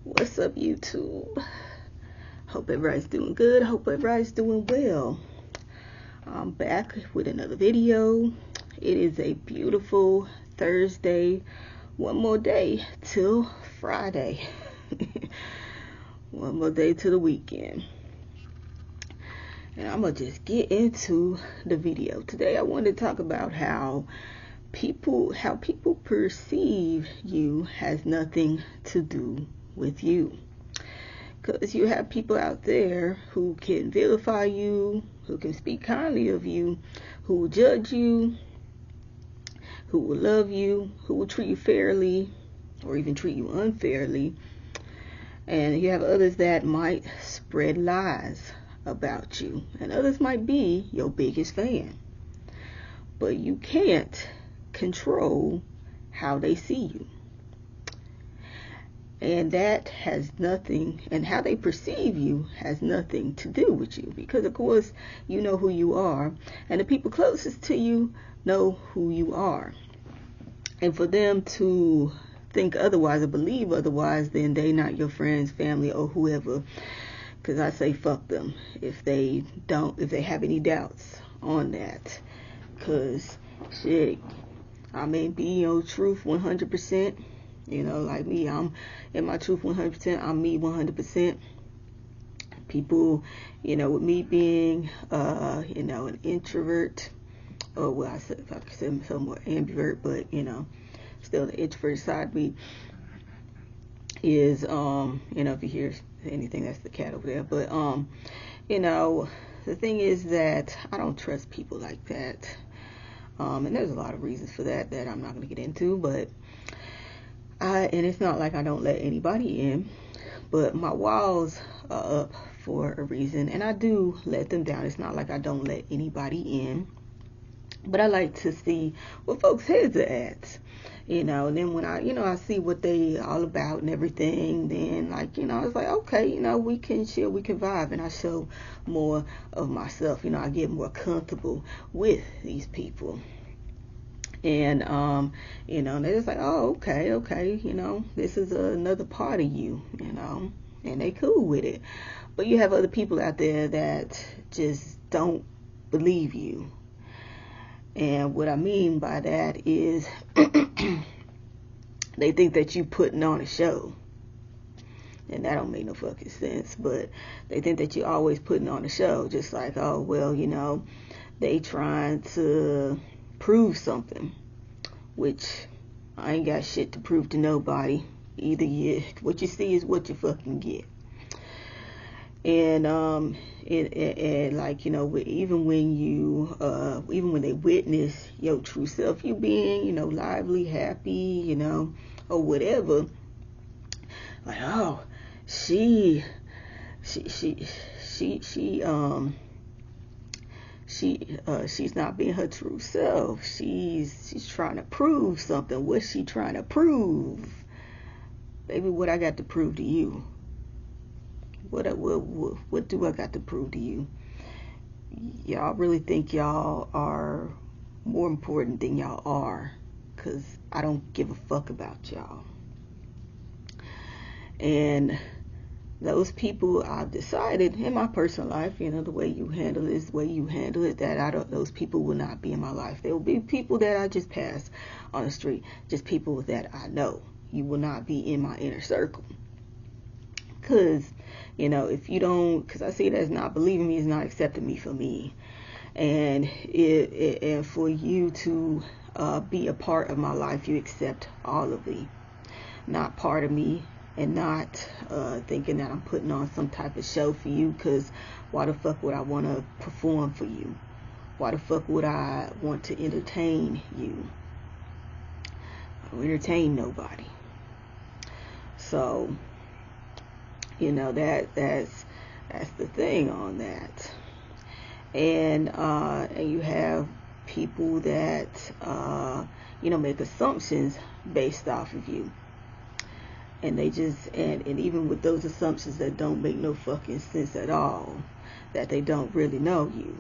What's up, YouTube? Hope everybody's doing good. Hope everybody's doing well. I'm back with another video. It is a beautiful Thursday. One more day till Friday. One more day to the weekend. And I'm going to just get into the video. Today I wanted to talk about how people perceive you has nothing to do with you. Because you have people out there who can vilify you, who can speak kindly of you, who will judge you, who will love you, who will treat you fairly or even treat you unfairly. And you have others that might spread lies about you, and others might be your biggest fan. But you can't control how they see you. And that has nothing, and how they perceive you has nothing to do with you, because of course you know who you are, and the people closest to you know who you are. And for them to think otherwise or believe otherwise, then they not your friends, family, or whoever. Because I say fuck them if they have any doubts on that. Because shit, I may be your truth 100%. You know, like me, I'm in my truth 100%. I'm me 100%. People, you know, with me being, you know, an introvert, or well, I could say some more ambivert, but you know, still the introvert side of me is, you know, if you hear anything, that's the cat over there. But you know, the thing is that I don't trust people like that. And there's a lot of reasons for that I'm not going to get into, but and it's not like I don't let anybody in, but my walls are up for a reason, and I do let them down. It's not like I don't let anybody in, but I like to see what folks' heads are at, you know. And then when I see what they all about and everything, then like, you know, it's like, okay, you know, we can chill, we can vibe, and I show more of myself. You know, I get more comfortable with these people. And you know, they're just like, oh, okay, you know, this is another part of you, you know, and they cool with it. But you have other people out there that just don't believe you. And what I mean by that is they think that you putting on a show. And that don't make no fucking sense. But they think that you always putting on a show. Just like, oh, well, you know, they trying to prove something, which I ain't got shit to prove to nobody. Either what you see is what you fucking get. And like, you know, even when they witness your true self, you being, you know, lively, happy, you know, or whatever, like, oh, she's not being her true self. She's trying to prove something. What's she trying to prove? Baby, what I got to prove to you? What do I got to prove to you? Y'all really think y'all are more important than y'all are, because I don't give a fuck about y'all. And those people, I've decided in my personal life, you know, the way you handle it is the way you handle it, that those people will not be in my life. There will be people that I just pass on the street, just people that I know. You will not be in my inner circle. Because, you know, if you don't, because I see it as not believing me is not accepting me for me. And and for you to be a part of my life, you accept all of me, not part of me. And not thinking that I'm putting on some type of show for you, because why the fuck would I want to perform for you? Why the fuck would I want to entertain you? I don't entertain nobody. So, you know, that's the thing on that. And you have people that you know, make assumptions based off of you. And they just, and even with those assumptions that don't make no fucking sense at all, that they don't really know you.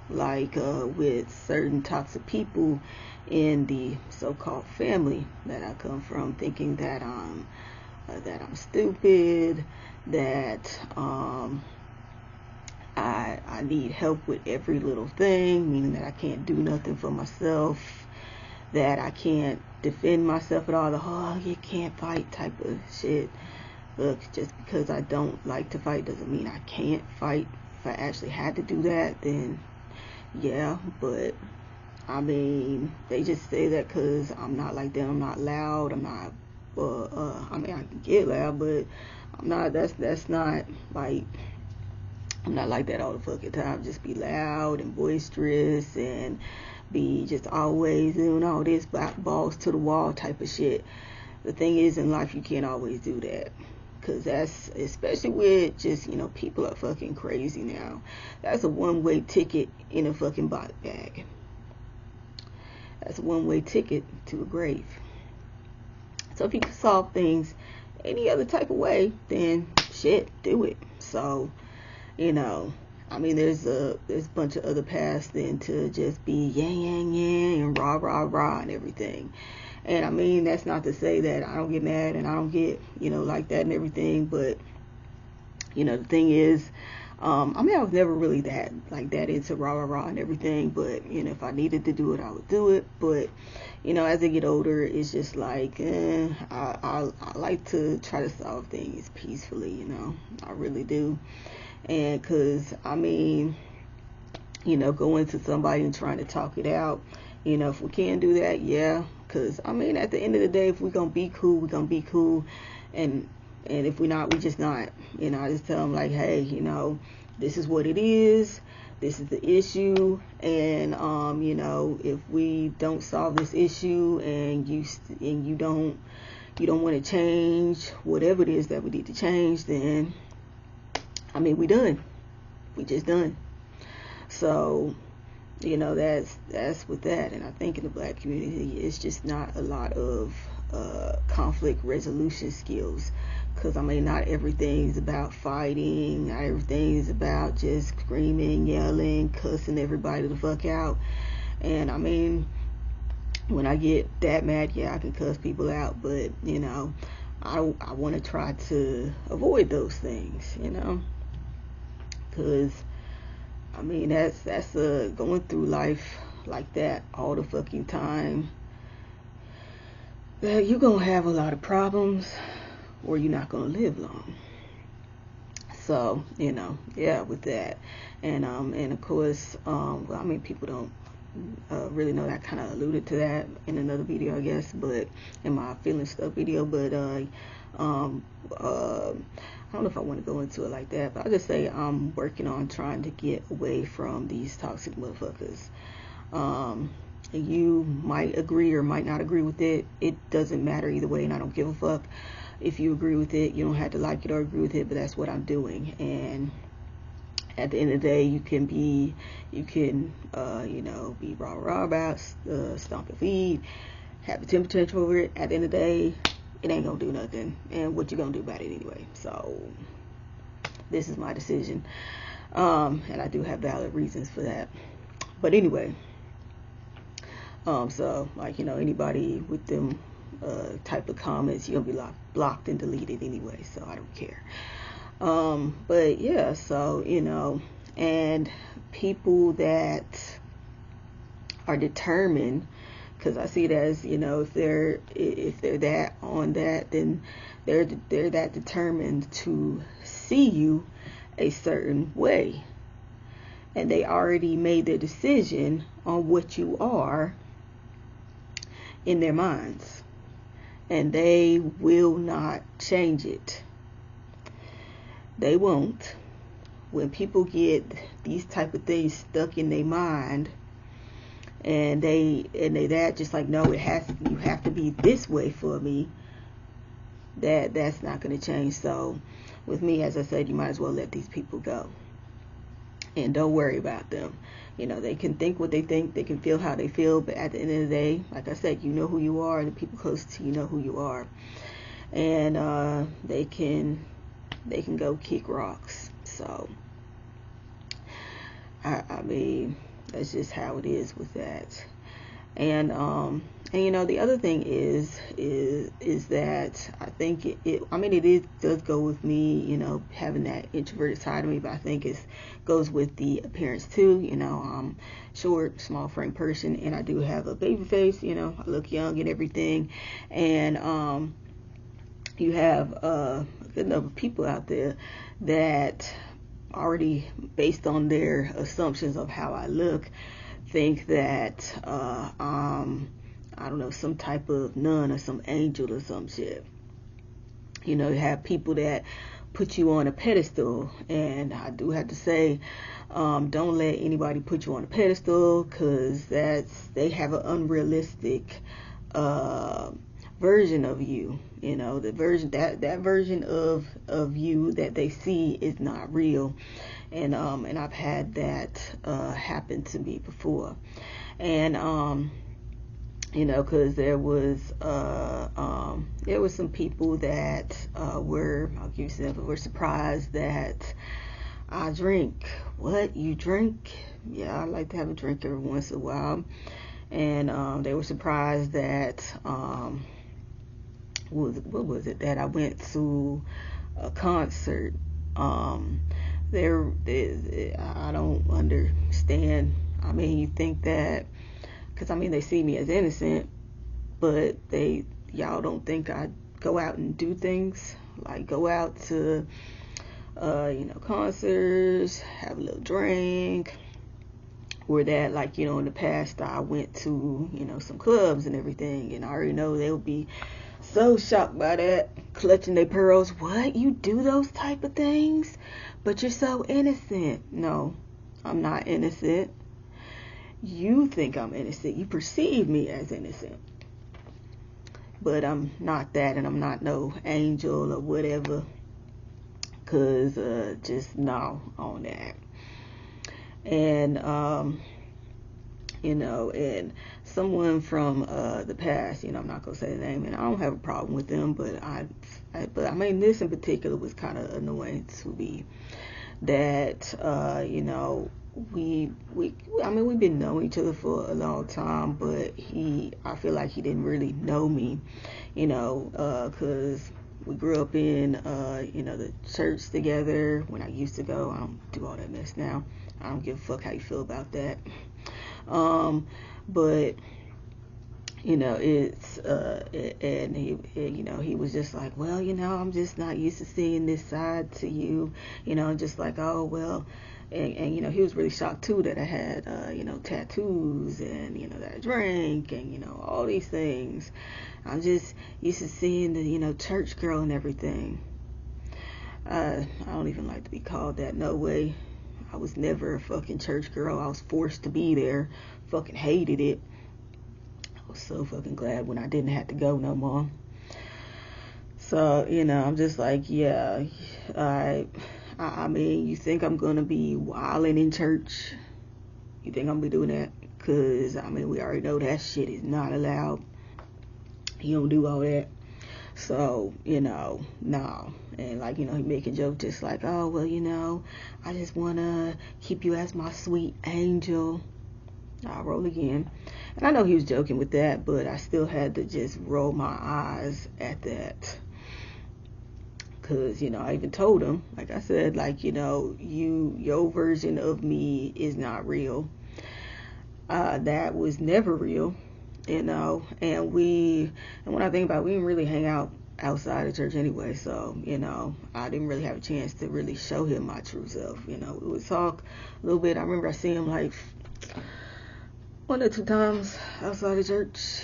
Like with certain toxic people in the so-called family that I come from, thinking that I'm that I'm stupid, that I need help with every little thing, meaning that I can't do nothing for myself, that I can't defend myself at all, the oh, you can't fight type of shit. Look, just because I don't like to fight doesn't mean I can't fight. If I actually had to do that, then yeah, but I mean, they just say that because I'm not like them. I'm not loud. I'm not. I mean, I can get loud, but I'm not. That's not like. I'm not like that all the fucking time. Just be loud and boisterous and be just always doing all this balls to the wall type of shit. The thing is, in life, you can't always do that. Because that's, especially with just, people are fucking crazy now. That's a one-way ticket in a fucking body bag. That's a one-way ticket to a grave. So if you can solve things any other type of way, then shit, do it. So, I mean, there's a bunch of other paths than to just be yang, yang, yang, and rah, rah, rah, and everything. And I mean, that's not to say that I don't get mad and I don't get, like that and everything. But, the thing is, I mean, I was never really that into rah, rah, rah and everything. But, if I needed to do it, I would do it. But, as I get older, it's just like, I like to try to solve things peacefully, I really do. And because, I mean, going to somebody and trying to talk it out, if we can do that, yeah. Because, I mean, at the end of the day, if we're going to be cool, we're going to be cool. And if we're not, we just not. I just tell them, like, hey, this is what it is. This is the issue. And, if we don't solve this issue and you don't want to change whatever it is that we need to change, then, I mean, we done. We just done. So, that's with that. And I think in the black community, it's just not a lot of conflict resolution skills. Because, I mean, not everything is about fighting. Not everything is about just screaming, yelling, cussing everybody the fuck out. And, I mean, when I get that mad, yeah, I can cuss people out. But, I want to try to avoid those things, Because, I mean, that's going through life like that all the fucking time. You're going to have a lot of problems or you're not going to live long. So, yeah, with that. And of course, well, I mean, people don't really know that. Kind of alluded to that in another video, I guess, but in my feeling stuff video, but I don't know if I want to go into it like that, but I'll just say I'm working on trying to get away from these toxic motherfuckers. You might agree or might not agree with it. It doesn't matter either way, and I don't give a fuck if you agree with it. You don't have to like it or agree with it, but that's what I'm doing. And at the end of the day, you can be rah rah about, stomp your feet, have a temper tantrum over it. At the end of the day, it ain't gonna do nothing. And what you gonna do about it anyway? So this is my decision, and I do have valid reasons for that. But anyway, so like anybody with them type of comments, you're gonna be blocked and deleted anyway. So I don't care. But yeah, so and people that are determined, because I see it as if they're that on that, then they're that determined to see you a certain way, and they already made their decision on what you are in their minds, and they will not change it. They won't. When people get these type of things stuck in their mind, and they that just like, no, you have to be this way for me, that's not going to change. So with me, as I said, you might as well let these people go and don't worry about them. They can think what they think, they can feel how they feel, but at the end of the day, like I said, you know who you are, and the people close to you know who you are, and they can go kick rocks. So I mean, that's just how it is with that. And you know, the other thing is that I think I mean, it does go with me, you know, having that introverted side of me, but I think it goes with the appearance too. You know, I'm short, small frame person, and I do have a baby face. You know, I look young and everything, and you have a good number of people out there that already, based on their assumptions of how I look, think that I don't know, some type of nun or some angel or some shit. You know, you have people that put you on a pedestal, and I do have to say, don't let anybody put you on a pedestal, because they have an unrealistic uh, version of you. You know, the version that version of you that they see is not real, and I've had that happen to me before, and you know, because there was some people that I'll give you some example, were surprised that I drink. What, you drink? Yeah, I like to have a drink every once in a while. And they were surprised that what was it, that I went to a concert. I don't understand. I mean, you think that, because I mean, they see me as innocent, but y'all don't think I go out and do things, like go out to you know, concerts, have a little drink, or that, like, you know, in the past I went to, you know, some clubs and everything, and I already know they would be so shocked by that, clutching their pearls. What, you do those type of things, but you're so innocent? No, I'm not innocent. You think I'm innocent. You perceive me as innocent, but I'm not that, and I'm not no angel or whatever, because just no on that. And you know, and someone from the past, you know, I'm not gonna say the name, and I don't have a problem with them, but I mean, this in particular was kind of annoying to me. That you know, I mean, we've been knowing each other for a long time, but I feel like he didn't really know me, you know, because we grew up in you know, the church together when I used to go. I don't do all that mess now. I don't give a fuck how you feel about that. But you know, and you know, he was just like, well, you know, I'm just not used to seeing this side to you, you know, just like, oh well. And you know, he was really shocked too that I had you know, tattoos, and you know, that I drank, and you know, all these things. I'm just used to seeing the, you know, church girl and everything. I don't even like to be called that, no way. I was never a fucking church girl. I was forced to be there. Fucking hated it. I was so fucking glad when I didn't have to go no more. So, you know, I'm just like, yeah, I mean, you think I'm gonna be wilding in church? You think I'm gonna be doing that? Cause I mean, we already know that shit is not allowed. You don't do all that. So, you know, no. And like, you know, he making jokes just like, oh, well, you know, I just want to keep you as my sweet angel. I'll roll again. And I know he was joking with that, but I still had to just roll my eyes at that. Because, you know, I even told him, like I said, like, you know, your version of me is not real. That was never real. You know, and when I think about it, we didn't really hang out outside of church anyway, so, you know, I didn't really have a chance to really show him my true self. You know, we would talk a little bit. I remember I seen him like 1 or 2 times outside of church,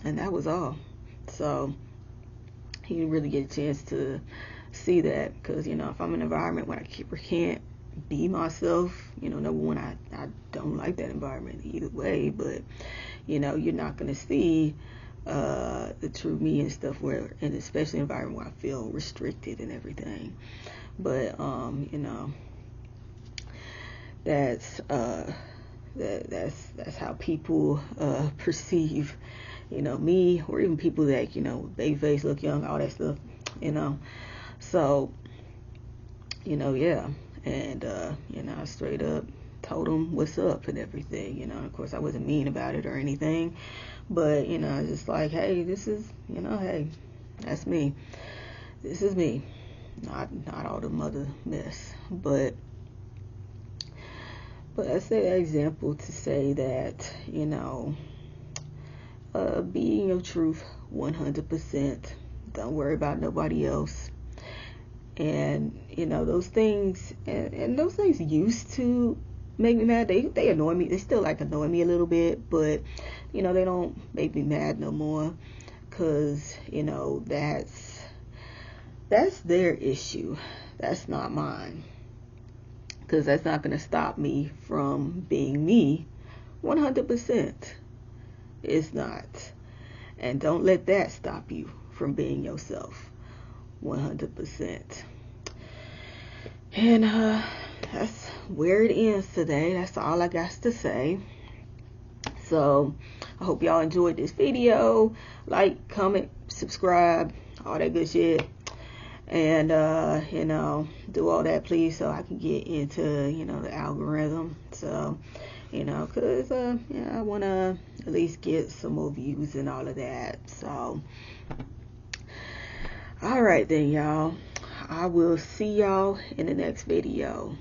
and that was all. So he didn't really get a chance to see that, because, you know, if I'm in an environment where I can't be myself, you know, number one, I don't like that environment either way, but you know, you're not going to see the true me and stuff, and especially an environment where I feel restricted and everything. But you know, that's how people perceive, you know, me, or even people that, you know, baby face, look young, all that stuff, you know. So, you know, yeah. And you know, I straight up told them what's up and everything, you know. Of course, I wasn't mean about it or anything, but, you know, just like, hey, this is, you know, hey, that's me. This is me. Not all the mother mess, but I say that example to say that, you know, be in your truth 100%. Don't worry about nobody else. And, you know, those things, and those things used to make me mad. They annoy me. They still like annoy me a little bit, but, you know, they don't make me mad no more, because, you know, that's their issue. That's not mine, because that's not going to stop me from being me 100%. It's not. And don't let that stop you from being yourself 100%. And that's where it ends today. That's all I got to say. So I hope y'all enjoyed this video. Like, comment, subscribe, all that good shit. And you know, do all that, please, so I can get into, you know, the algorithm. So, you know, because yeah, I want to at least get some more views and all of that. So all right then, y'all, I will see y'all in the next video.